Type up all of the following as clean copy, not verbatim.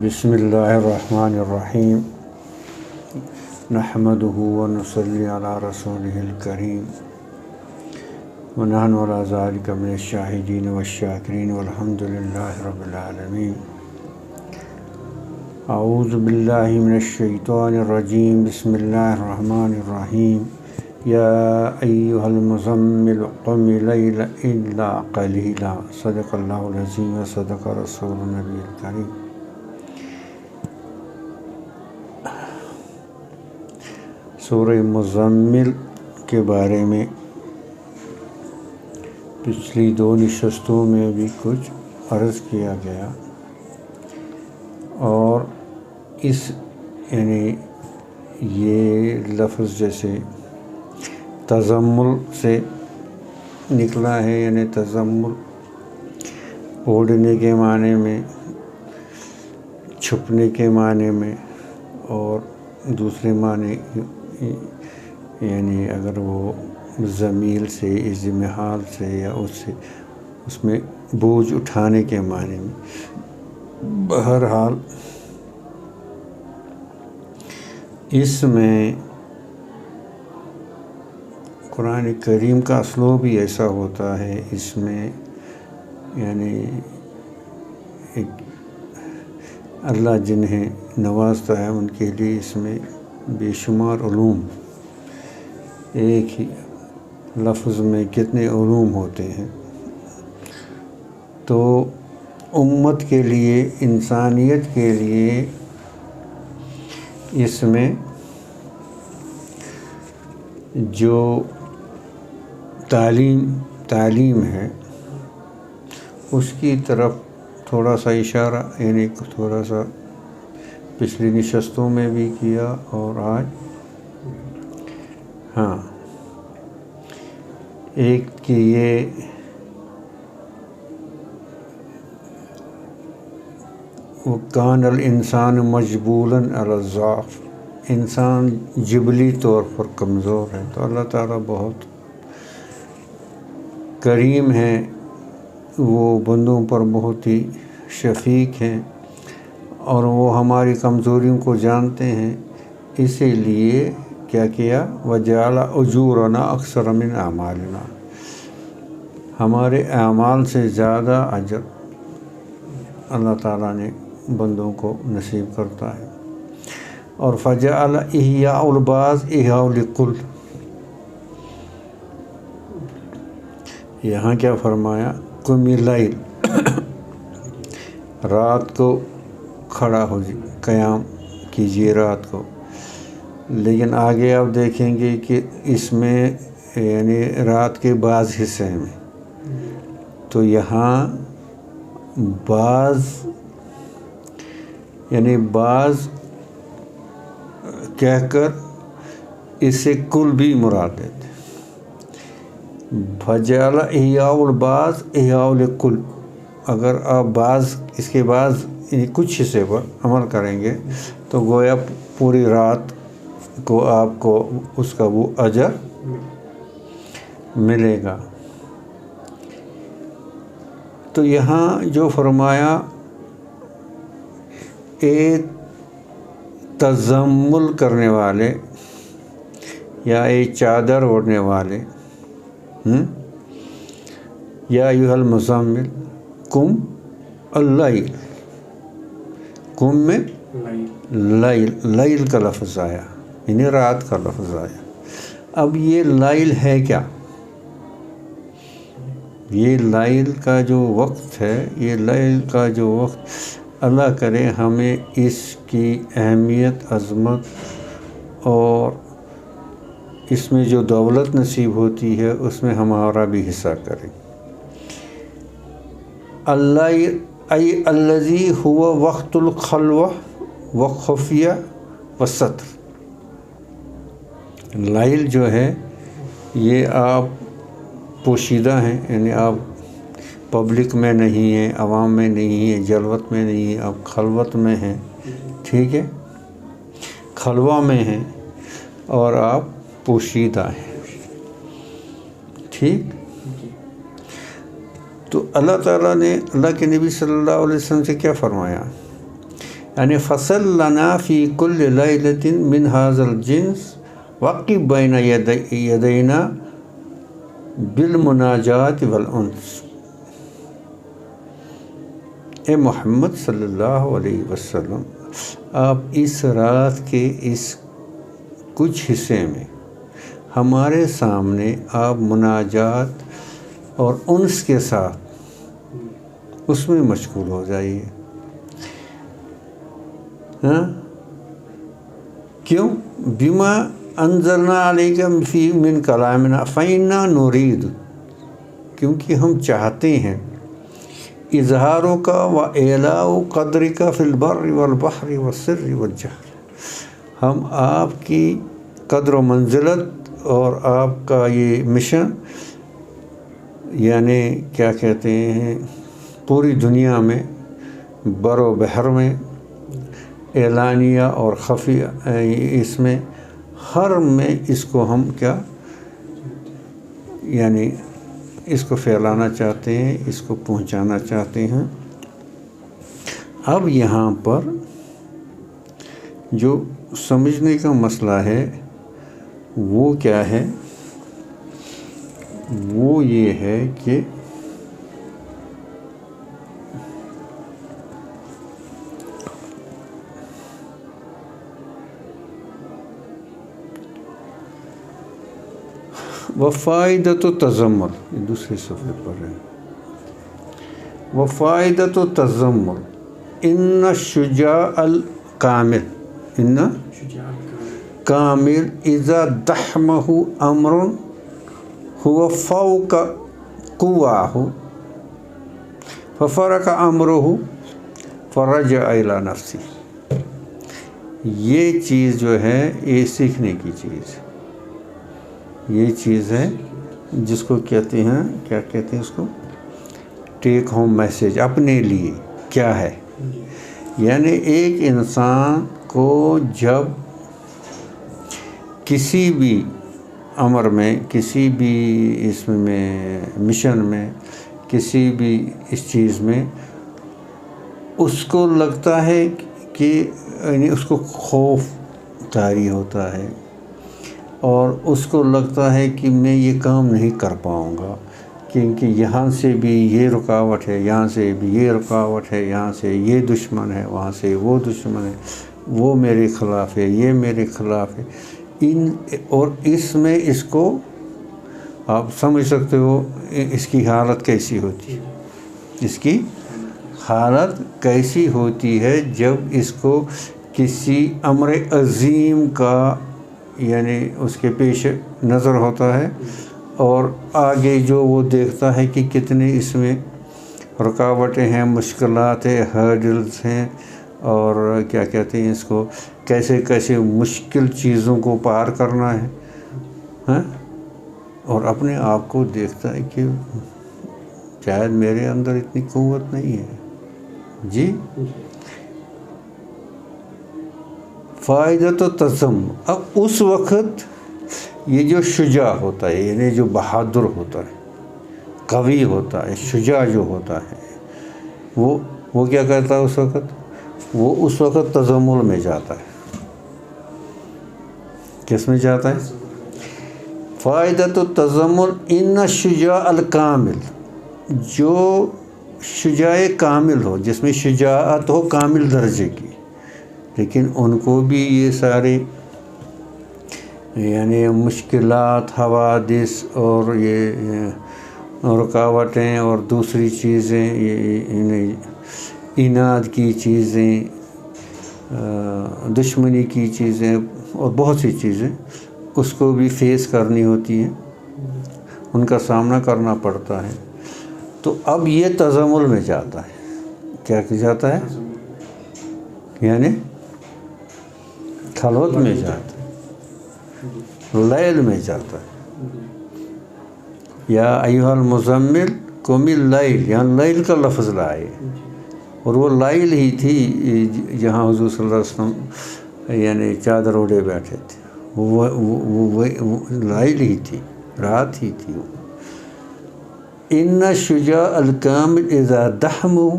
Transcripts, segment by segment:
بسم اللہ الرحمن الرحیم نحمده ونصلی علی رسولہ الکریم ونحن علی ذلک من الشاہدین والشاکرین والحمد للہ رب العالمین۔ اعوذ باللہ من الشیطان الرجیم، بسم اللہ الرحمن الرحیم۔ یا ایہا المزمل قم اللیل الا قلیلا، صدق اللہ العظیم وصدق رسول النبی الکریم۔ سورہ مزمل کے بارے میں پچھلی دو نشستوں میں بھی کچھ عرض کیا گیا، اور یعنی یہ لفظ جیسے تزمل سے نکلا ہے، یعنی تزمل اوڑھنے کے معنی میں، چھپنے کے معنی میں، اور دوسرے معنی یعنی اگر وہ ضمیل سے، اضمحال سے، یا اس میں بوجھ اٹھانے کے معنی میں۔ بہرحال اس میں قرآن کریم کا اسلوب بھی ایسا ہوتا ہے، اس میں یعنی اللہ جنہیں نوازتا ہے ان کے لیے اس میں بے شمار علوم، ایک ہی لفظ میں کتنے علوم ہوتے ہیں۔ تو امت کے لیے، انسانیت کے لیے اس میں جو تعلیم ہے اس کی طرف تھوڑا سا اشارہ، یعنی تھوڑا سا پچھلی نشستوں میں بھی کیا، اور آج ایک کہ یہ وَكَانَ الْإِنسَانُ مَجْبُولًا عَلَى الضَّعْفِ، انسان جبلی طور پر کمزور ہے، تو اللہ تعالیٰ بہت کریم ہیں، وہ بندوں پر بہت ہی شفیق ہیں، اور وہ ہماری کمزوریوں کو جانتے ہیں، اسی لیے کیا کیا؟ وَجَعَلَ أُجُورَنَا أَكْثَرَ مِنْ أَعْمَالِنَا، ہمارے اعمال سے زیادہ اجر اللہ تعالیٰ نے بندوں کو نصیب کرتا ہے۔ اور فَجَعَلَ إِحْيَاءَ الْبَعْضِ إِحْيَاءَ لِلْكُلِّ، یہاں کیا فرمایا؟ قُمِ اللَّيْلِ، رات کو کھڑا ہو قیام کیجیے رات کو، لیکن آگے آپ دیکھیں گے کہ اس میں یعنی رات کے بعض حصے میں، تو یہاں بعض کہہ کر اس سے کل بھی مراد دیتے۔ فَجَعَلَ إِحْيَاءَ الْبَعْضِ إِحْيَاءَ لِلْكُلِّ، اگر آپ اس کے بعض کچھ حصے پر عمل کریں گے تو گویا پوری رات کو آپ کو اس کا وہ اجر ملے گا۔ تو یہاں جو فرمایا، ایک تزمل کرنے والے یا ایک چادر اوڑھنے والے، یا ایھا المزمل قم اللیل، قم میں لیل کا لفظ آیا، یعنی رات کا لفظ آیا۔ اب یہ لیل ہے کیا؟ یہ لیل کا جو وقت ہے، یہ لیل کا جو وقت، اللہ کرے ہمیں اس کی اہمیت، عظمت اور اس میں جو دولت نصیب ہوتی ہے اس میں ہمارا بھی حصہ کرے۔ ای الذی ہوا وقت الخلوہ وخفیہ وستر، لیل جو ہے یہ آپ پوشیدہ ہیں، یعنی آپ پبلک میں نہیں ہیں، عوام میں نہیں ہیں، جلوت میں نہیں ہیں، آپ خلوت میں ہیں، ٹھیک ہے، خلوہ میں ہیں، اور آپ پوشیدہ ہیں، ٹھیک۔ تو اللہ تعالیٰ نے اللہ کے نبی صلی اللہ علیہ وسلم سے کیا فرمایا؟ یعنی فصل لنا فی کل لیلۃ من ھذا الجنس وقف بین یدینا بالمناجات والانس۔ اے محمد صلی اللہ علیہ وسلم، آپ اس رات کے اس کچھ حصے میں ہمارے سامنے آپ مناجات اور انس کے ساتھ اس میں مشغول ہو جائیے۔ ہاں کیوں؟ بما انزلنا علیک فی من کلامنا فإنا نرید، کیونکہ ہم چاہتے ہیں اظہاروں کا و اعلاء قدر کا فی البر والبحر والسر والجہر، ہم آپ کی قدر و منزلت اور آپ کا یہ مشن، یعنی کیا کہتے ہیں، پوری دنیا میں بر و بحر میں، اعلانیہ اور خفیہ، اس میں ہر میں اس کو ہم کیا یعنی اس کو پھیلانا چاہتے ہیں، اس کو پہنچانا چاہتے ہیں۔ اب یہاں پر جو سمجھنے کا مسئلہ ہے وہ کیا ہے؟ وہ یہ ہے کہ وفائدۃ التضمن، یہ دوسرے صفحے پر ہے، وفائدۃ التضمن ان الشجاع الکامل، ان کامل اذا دحمہ امر هو فوق قواہ ففرق امرہ فرجع الی نفسی۔ یہ چیز جو ہے یہ سیکھنے کی چیز ہے، یہ چیز ہے جس کو کہتے ہیں، کیا کہتے ہیں اس کو، ٹیک ہوم میسیج اپنے لیے کیا ہے۔ یعنی ایک انسان کو جب کسی بھی امر میں، کسی بھی اس میں مشن میں، کسی بھی اس چیز میں اس کو لگتا ہے کہ یعنی اس کو خوف طاری ہوتا ہے اور اس کو لگتا ہے کہ میں یہ کام نہیں کر پاؤں گا، کیونکہ یہاں سے بھی یہ رکاوٹ ہے، یہاں سے بھی یہ رکاوٹ ہے، یہاں سے یہ دشمن ہے، وہاں سے وہ دشمن ہے، وہ میرے خلاف ہے، یہ میرے خلاف ہے، اور اس میں اس کو آپ سمجھ سکتے ہو اس کی حالت کیسی ہوتی ہے، اس کی حالت کیسی ہوتی ہے جب اس کو کسی امر عظیم کا یعنی اس کے پیش نظر ہوتا ہے اور آگے جو وہ دیکھتا ہے کہ کتنے اس میں رکاوٹیں ہیں، مشکلات ہیں، ہرڈلز ہیں، اور کیا کہتے ہیں اس کو، کیسے کیسے مشکل چیزوں کو پار کرنا ہے، ہاں، اور اپنے آپ کو دیکھتا ہے کہ شاید میرے اندر اتنی قوت نہیں ہے۔ جی، فائدۃ التضمن، اب اس وقت یہ جو شجاع ہوتا ہے، یعنی جو بہادر ہوتا ہے، قوی ہوتا ہے، شجاع جو ہوتا ہے، وہ کیا کرتا ہے وہ اس وقت تضمن میں جاتا ہے۔ کس میں جاتا ہے؟ فائدۃ التضمن ان الشجاع الکامل، جو شجاع کامل ہو، جس میں شجاعت ہو کامل درجے کی، لیکن ان کو بھی یہ سارے یعنی مشکلات، حوادث اور یہ رکاوٹیں اور دوسری چیزیں، یہ اناد کی چیزیں، دشمنی کی چیزیں اور بہت سی چیزیں اس کو بھی فیس کرنی ہوتی ہیں، ان کا سامنا کرنا پڑتا ہے۔ تو اب یہ تضمن میں جاتا ہے، کیا جاتا ہے؟ یعنی خلوت میں جاتا ہے، لیل میں جاتا ہے۔ یا ایھا المزمل قم اللیل، یہاں لیل کا لفظ لائے، اور وہ لیل ہی تھی جہاں حضور صلی اللہ علیہ وسلم یعنی چادر اوڑھے بیٹھے تھے، وہ لیل ہی تھی، رات ہی تھی۔ ان الشجاع الکامل اذا دحمہ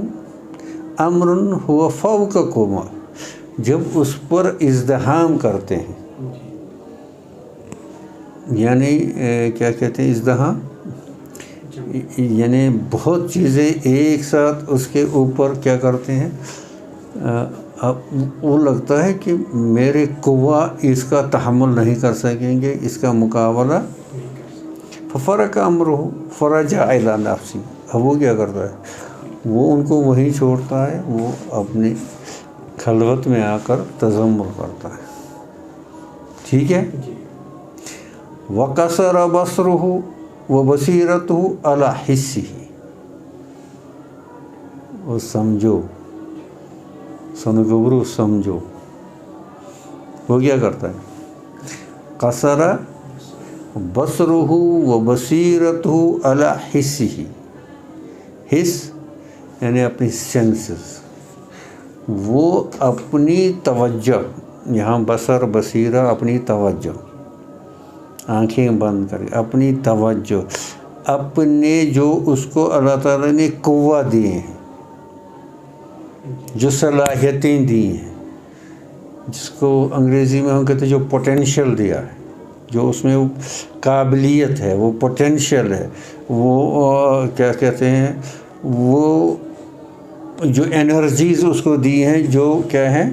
امر هو فوق قواه، جب اس پر ازدحام کرتے ہیں، یعنی کیا کہتے ہیں ازدحام، یعنی بہت چیزیں ایک ساتھ اس کے اوپر کیا کرتے ہیں، وہ لگتا ہے کہ میرے قوا اس کا تحمل نہیں کر سکیں گے، اس کا مقابلہ، ففرق امرہ فرجع الی نفسی، اب وہ کیا کرتا ہے، وہ ان کو وہیں چھوڑتا ہے، وہ اپنی خلوت میں آ کر تذمر کرتا ہے، ٹھیک ہے۔ وقصر بصرہ وبصیرتہ علی حسہ، وہ سمجھو، سنو گبرو سمجھو، وہ کیا کرتا ہے، قصر بصرہ وبصیرتہ علی حسہ، حس یعنی اپنی سینسز، وہ اپنی توجہ، یہاں بصر بصیرہ اپنی توجہ، آنکھیں بند کر کے اپنی توجہ، اپنے جو اس کو اللہ تعالیٰ نے قوہ دیے ہیں، جو صلاحیتیں دی ہیں، جس کو انگریزی میں ہم کہتے ہیں جو پوٹینشیل دیا ہے، جو اس میں قابلیت ہے، وہ پوٹینشیل ہے، وہ کیا کہتے ہیں، وہ جو انرجیز اس کو دی ہیں، جو کیا ہیں،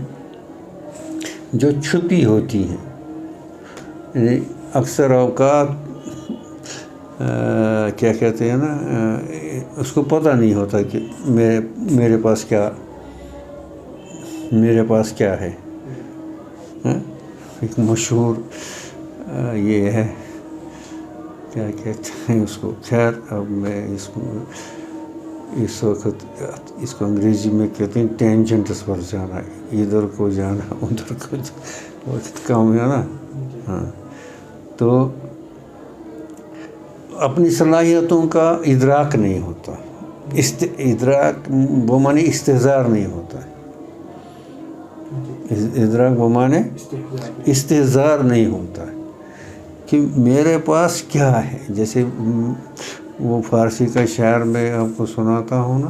جو چھپی ہوتی ہیں، یعنی اکثر اوقات کیا کہتے ہیں نا، اس کو پتہ نہیں ہوتا کہ میرے پاس کیا ہے۔ ایک مشہور یہ ہے، کیا کہتے ہیں اس کو، خیر اب میں اس وقت اس کو انگریزی میں کہتے ہیں ٹینجنٹس پر جانا، ادھر کو جانا ادھر کو جانا، وقت کم ہے نا، ہاں، تو اپنی صلاحیتوں کا ادراک نہیں ہوتا، ادراک وہ معنی استحضار نہیں ہوتا ہے، ادراک وہ معنی استحضار نہیں ہوتا ہے کہ میرے پاس کیا ہے۔ جیسے وہ فارسی کا شعر میں آپ کو سناتا ہوں نا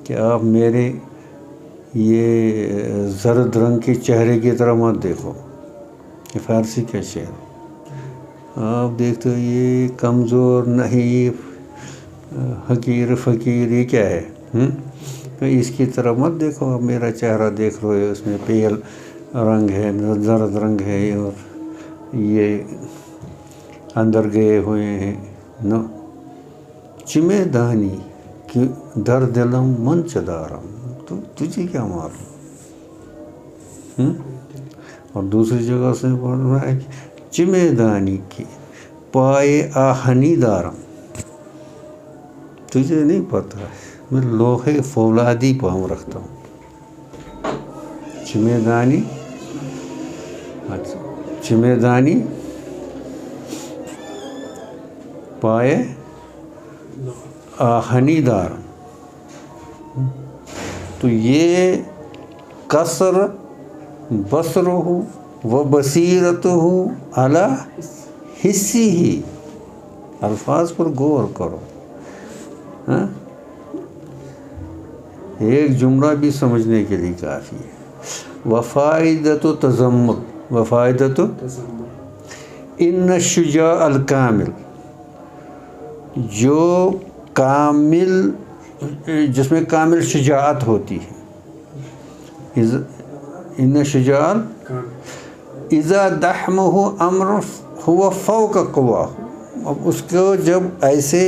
کہ آپ میرے یہ زرد رنگ کے چہرے کی طرح مت دیکھو، یہ فارسی کا شعر، آپ دیکھتے ہو یہ کمزور نہیں، حقیر فقیر، یہ کیا ہے، تو اس کی طرح مت دیکھو، اب میرا چہرہ دیکھ لو، اس میں پیل رنگ ہے، زرد رنگ ہے، اور یہ اندر گئے ہوئے ہیں، نو چمے دانی کہ در دلم منچ دارم، تو تجھے کیا معلوم، اور دوسری جگہ سے بول رہا ہے کہ چمے دانی کی پائے آہنی دارم، تجھے نہیں پتہ ہے میں لوہے فولادی پاؤں رکھتا ہوں، چمے دانی، چمے دانی پائے آہنی دارم، تو یہ قصر بصرہ و بصیرتہ علی حسہ، الفاظ پر غور کرو، ایک جملہ بھی سمجھنے کے لیے کافی ہے۔ وفائدۃ تضمن، وفائدۃ ان الشجاع الکامل، جو کامل، جس میں کامل شجاعت ہوتی ہے، ان شجاع اذا دحمہ امر ہوا فوق قواہ، اب اس کو جب ایسے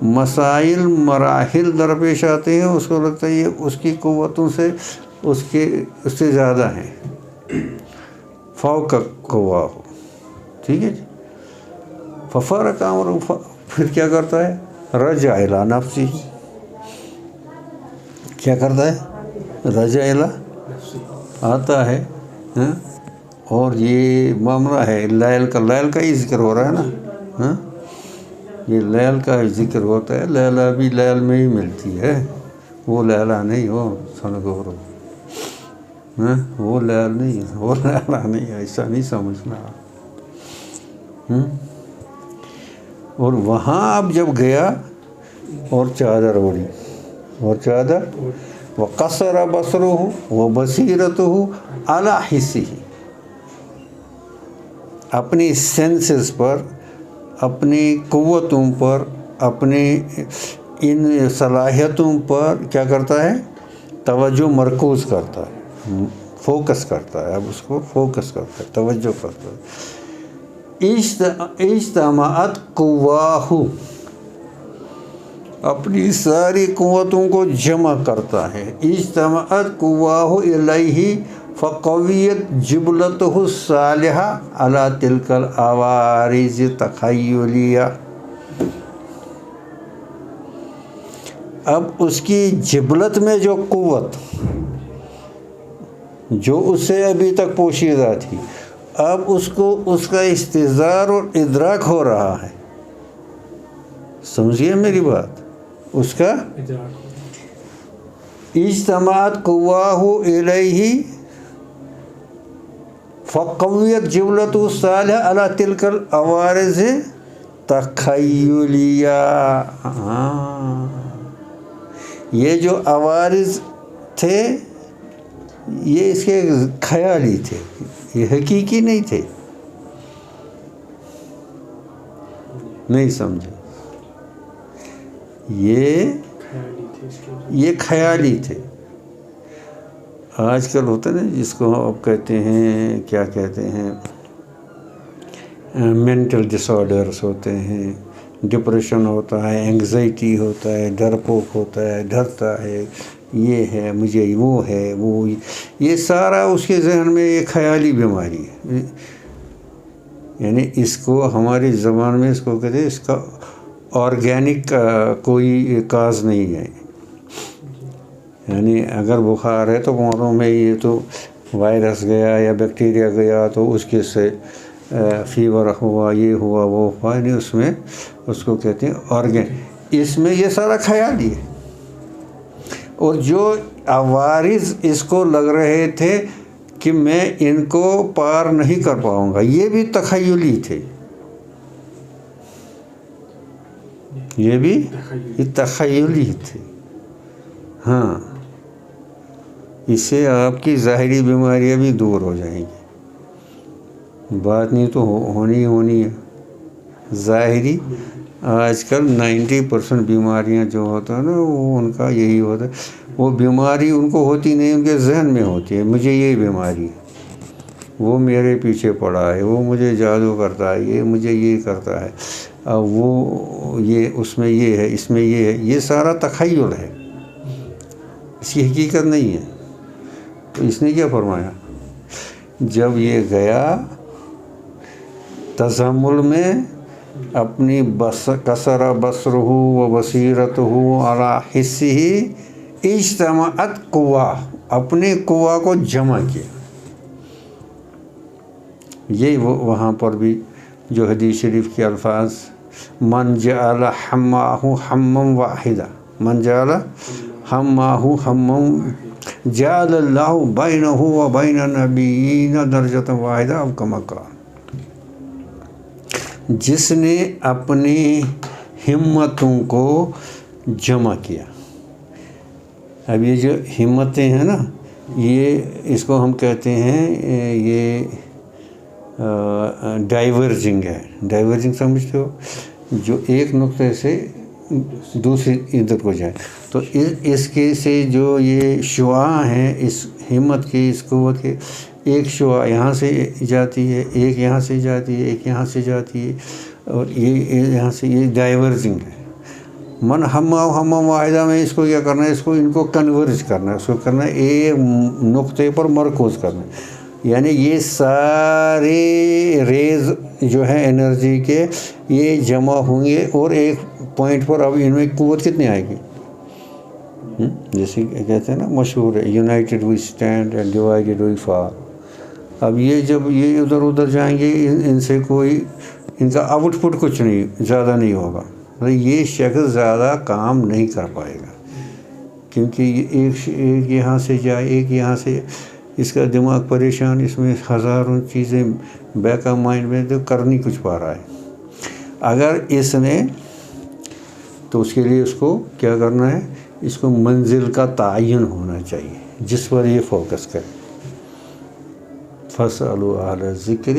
مسائل مراحل درپیش آتے ہیں، اس کو لگتا ہے یہ اس کی قوتوں سے اس سے زیادہ ہیں، فوق قواہ، ٹھیک ہے جی۔ ففرق امرہ، پھر کیا کرتا ہے، رجع الی نفسی، کیا کرتا ہے، رجع الی آتا ہے، اور یہ معاملہ ہے لیل کا ہی ذکر ہو رہا ہے نا، یہ لیل کا ہی ذکر ہوتا ہے، لیلا بھی لیل میں ہی ملتی ہے، وہ لیلا نہیں ہو سن گورو، وہ لیل نہیں، وہ لیلا نہیں، ایسا نہیں سمجھنا۔ اور وہاں اب جب گیا اور چادر اوڑھی، اور چادر وقصر بصره وبصیرته علی حسہ، اپنی سینسز پر، اپنی قوتوں پر، اپنے ان صلاحیتوں پر کیا کرتا ہے؟ توجہ مرکوز کرتا ہے، فوکس کرتا ہے، اب اس کو فوکس کرتا ہے، توجہ کرتا ہے۔ اجتماعت قواہ، اپنی ساری قوتوں کو جمع کرتا ہے۔ اجتماعت قواہ الیہ فقویت جبلتہ الصالحہ علی تلک العوارض تخیلیہ، اب اس کی جبلت میں جو قوت جو اس سے ابھی تک پوشیدہ تھی، اب اس کو اس کا استحضار اور ادراک ہو رہا ہے۔ سمجھیے میری بات، اس کا اجتماعت قواہ الیہ فقویت جبلتہ الصالحہ علی تلک العوارض تخیلیہ۔ یہ جو عوارض تھے یہ اس کے خیالی تھے، یہ حقیقی نہیں تھے۔ نہیں سمجھے؟ یہ خیالی تھے۔ آج کل ہوتا ہے نا جس کو اب کہتے ہیں، کیا کہتے ہیں، مینٹل ڈس آرڈرس ہوتے ہیں، ڈپریشن ہوتا ہے، اینگزائٹی ہوتا ہے، ڈرپوک ہوتا ہے، ڈرتا ہے، یہ ہے مجھے، وہ ہے، وہ، یہ سارا اس کے ذہن میں ایک خیالی بیماری ہے۔ یعنی اس کو ہماری زبان میں اس کو کہتے ہیں، اس کا آرگینک کوئی کاز نہیں ہے۔ یعنی اگر بخار ہے تو معلوم میں یہ تو وائرس گیا یا بیکٹیریا گیا تو اس کے سے فیور ہوا، یہ ہوا، وہ ہوا، یعنی اس میں اس کو کہتے ہیں آرگین۔ اس میں یہ سارا خیالی ہے۔ اور جو عوارض اس کو لگ رہے تھے کہ میں ان کو پار نہیں کر پاؤں گا، یہ بھی تخیلی تھے، یہ بھی تخیلی تھے۔ ہاں، اس سے آپ کی ظاہری بیماریاں بھی دور ہو جائیں گی، بات نہیں تو ہونی ہے۔ ظاہری آج کل 90% بیماریاں جو ہوتا ہے نا وہ ان کا یہی ہوتا ہے، وہ بیماری ان کو ہوتی نہیں، ان کے ذہن میں ہوتی ہے، مجھے یہ بیماری ہے، وہ میرے پیچھے پڑا ہے، وہ مجھے جادو کرتا ہے، یہ مجھے یہ کرتا ہے، وہ یہ اس میں یہ ہے، اس میں یہ ہے، یہ سارا تخیل ہے، اس کی حقیقت نہیں ہے۔ تو اس نے کیا فرمایا؟ جب یہ گیا تزمل میں، اپنی کسر بصرہ و بصیرتہ علی حسہ، اجتماعت قوا، اپنی قوا کو جمع کیا۔ یہ وہاں پر بھی جو حدیث شریف کے الفاظ، من جعل حماہ حما واحدا، من جعل حماہ حما جعل اللہ بینہ و بین النبیین درجۃ واحدہ، او کما قال۔ جس نے اپنی ہمتوں کو جمع کیا۔ اب یہ جو ہمتیں ہیں نا، یہ اس کو ہم کہتے ہیں، یہ ڈائیورجنگ ہے۔ ڈائیورجنگ سمجھتے ہو؟ جو ایک نقطے سے دوسری ادھر کو جائے، تو اس کے سے جو یہ شعاع ہیں اس ہمت کی، اس قوت کے، ایک شعاع یہاں سے جاتی ہے، ایک یہاں سے جاتی ہے، ایک یہاں سے جاتی ہے، اور یہ یہاں سے، یہ ڈائیورجنگ ہے۔ من ہما واحدہ میں اس کو کیا کرنا ہے؟ اس کو ان کو کنورج کرنا ہے، اس کو کرنا ہے ایک نقطے پر مرکوز کرنا ہے۔ یعنی یہ سارے ریز جو ہے انرجی کے، یہ جمع ہوں گے اور ایک پوائنٹ پر، اب ان میں قوت کتنی آئے گی؟ جیسے کہتے ہیں نا، مشہور ہے، united we stand and divided we fall. اب یہ جب یہ ادھر ادھر جائیں گے، ان سے کوئی، ان کا آؤٹ پٹ کچھ نہیں زیادہ نہیں ہوگا، یہ شخص زیادہ کام نہیں کر پائے گا، کیونکہ ایک یہاں سے جائے، ایک یہاں سے، اس کا دماغ پریشان، اس میں ہزاروں چیزیں بیک آف مائنڈ میں، تو کر نہیں کچھ پا رہا ہے۔ اگر اس نے، تو اس کے لیے اس کو کیا کرنا ہے؟ اس کو منزل کا تعین ہونا چاہیے جس پر یہ فوکس کرے. فَاسْأَلُوا أَهْلَ الذِّكْرِ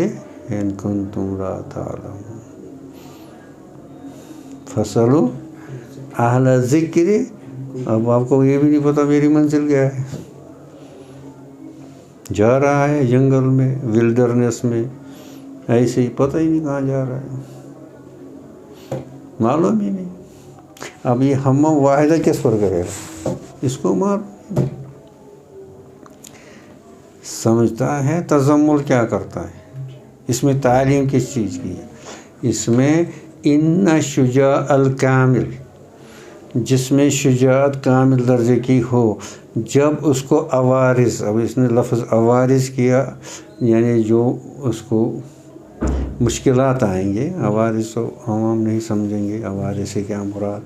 إِن كُنتُمْ لَا تَعْلَمُونَ. فَاسْأَلُوا أَهْلَ الذِّكْرِ. اب آپ کو یہ بھی نہیں پتہ میری منزل کیا ہے. جا رہا ہے جنگل میں، ولڈرنس میں، ایسے ہی پتہ ہی نہیں کہاں جا رہا ہے، معلوم ہی نہیں. اب یہ ہم واحدہ کس پر کرے گا؟ اس کو معلوم نہیں. سمجھتا ہے تزمل کیا کرتا ہے. اس میں تعلیم کس چیز کی ہے؟ اس میں ان شجاع الکامل، جس میں شجاعت کامل درجے کی ہو، جب اس کو عوارض، اب اس نے لفظ عوارض کیا یعنی جو اس کو مشکلات آئیں گے، عوارض تو عوام نہیں سمجھیں گے عوارض سے کیا مراد،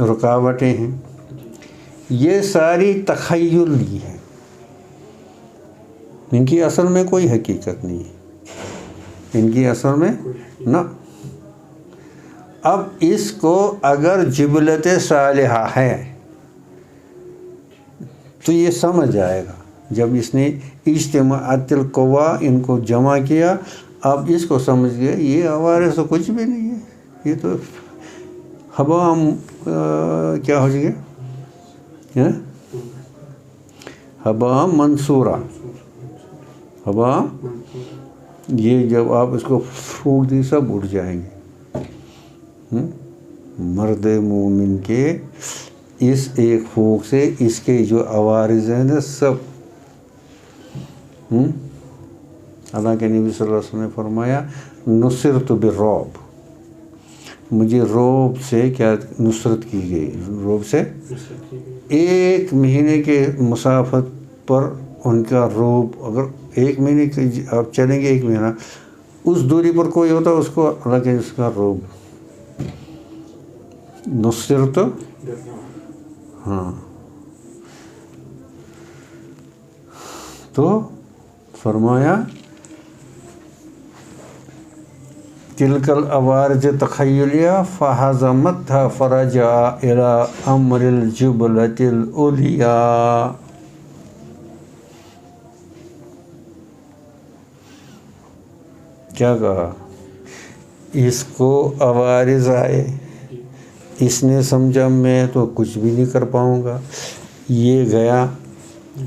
رکاوٹیں ہیں، یہ ساری تخیل ہی ہے، ان کی اصل میں کوئی حقیقت نہیں ہے، ان کی اصل میں نہ. اب اس کو اگر جبلت صالحہ ہے تو یہ سمجھ آئے گا. جب اس نے اجتماعات القوا ان کو جمع کیا، اب اس کو سمجھ گیا یہ عوارض تو کچھ بھی نہیں ہے، یہ تو ہوا کیا ہو گیا، ہوا منصورہ. ہوا یہ جب آپ اس کو پھونک دی سب اٹھ جائیں گے. مرد مومن کے اس ایک پھونک سے اس کے جو عوارض ہیں نا سب. اللہ کے نبی صلی اللہ علیہ وسلم نے فرمایا نصرت بالرعب، مجھے رعب سے کیا نصرت کی گئی، رعب سے 1 مہینے کے مسافت پر ان کا رعب. اگر 1 مہینے کے آپ چلیں گے 1 مہینہ، اس دوری پر کوئی ہوتا اس کو اللہ کے اس کا رعب نصرت. ہاں تو فرمایا تلک العوارض تخیلیہ فہضمتها فرجع الى امر الجبلۃ العلیٰ. کیا کہا؟ اس کو عوارض آئے، اس نے سمجھا میں تو کچھ بھی نہیں کر پاؤں گا. یہ گیا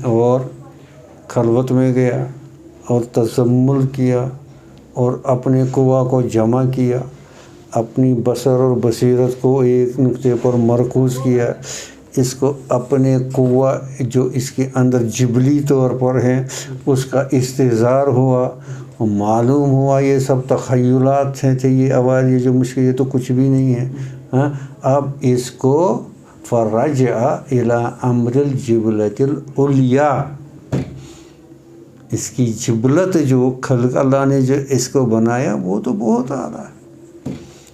اور خلوت میں گیا اور تزمل کیا اور اپنے قوا کو جمع کیا، اپنی بصر اور بصیرت کو ایک نقطے پر مرکوز کیا. اس کو اپنے قوا جو اس کے اندر جبلی طور پر ہے اس کا استحضار ہوا، معلوم ہوا یہ سب تخیلات ہیں تھے، یہ عوارض یہ جو مشکل یہ تو کچھ بھی نہیں ہے. اب اس کو فرجع الی امر الجبلۃ العلیٰ، اس کی جبلت جو خلق اللہ نے جو اس کو بنایا وہ تو بہت اعلیٰ ہے،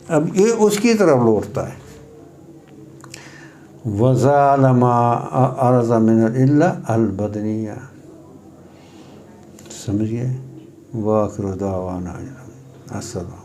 اب یہ اس کی طرف لوٹتا ہے. وَزَالَ مَا أَرْضَ مِنَ الْإِلَّةِ الْبَدْنِيَّةِ. سمجھ گئے؟ وَآخِرُ دَعْوَانَا السلام.